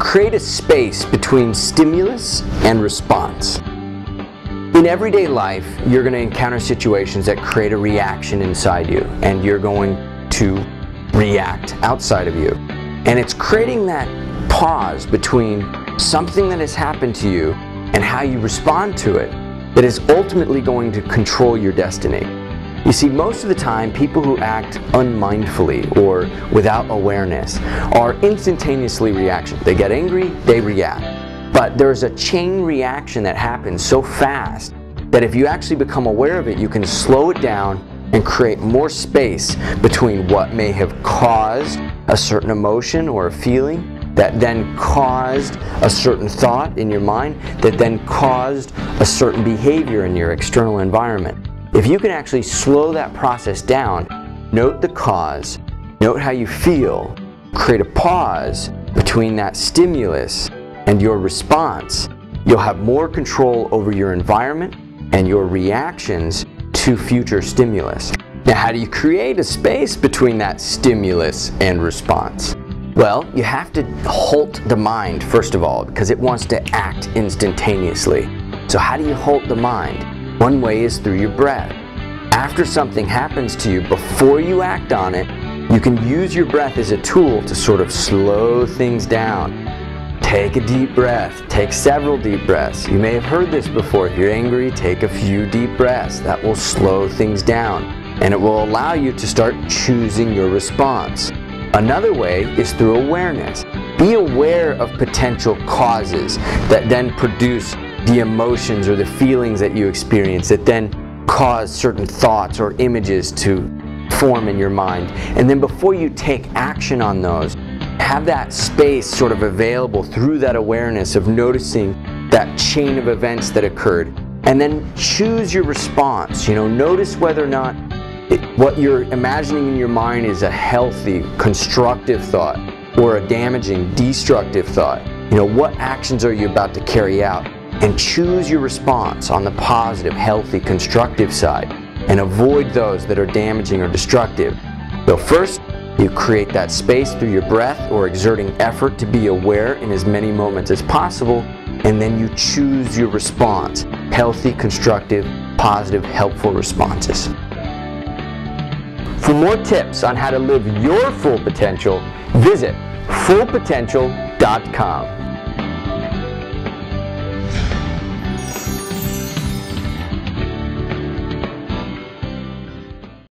create a space between stimulus and response. In everyday life, you're going to encounter situations that create a reaction inside you, and you're going to react outside of you. And it's creating that pause between something that has happened to you and how you respond to it that is ultimately going to control your destiny. You see, most of the time, people who act unmindfully or without awareness are instantaneously reaction. They get angry, they react. But there's a chain reaction that happens so fast that if you actually become aware of it, you can slow it down and create more space between what may have caused a certain emotion or a feeling that then caused a certain thought in your mind that then caused a certain behavior in your external environment. If you can actually slow that process down, note the cause, note how you feel, create a pause between that stimulus and your response, you'll have more control over your environment and your reactions to future stimulus. Now, how do you create a space between that stimulus and response? Well, you have to halt the mind, first of all, because it wants to act instantaneously. So how do you halt the mind? One way is through your breath. After something happens to you, before you act on it, you can use your breath as a tool to sort of slow things down. Take a deep breath. Take several deep breaths. You may have heard this before. If you're angry, take a few deep breaths. That will slow things down, and it will allow you to start choosing your response. Another way is through awareness. Be aware of potential causes that then produce the emotions or the feelings that you experience that then cause certain thoughts or images to form in your mind. And then before you take action on those, have that space sort of available through that awareness of noticing that chain of events that occurred. And then choose your response. Notice whether or not what you're imagining in your mind is a healthy, constructive thought or a damaging, destructive thought. What actions are you about to carry out? And choose your response on the positive, healthy, constructive side, and avoid those that are damaging or destructive. So first, you create that space through your breath or exerting effort to be aware in as many moments as possible, and then you choose your response. Healthy, constructive, positive, helpful responses. For more tips on how to live your full potential, visit fullpotential.com.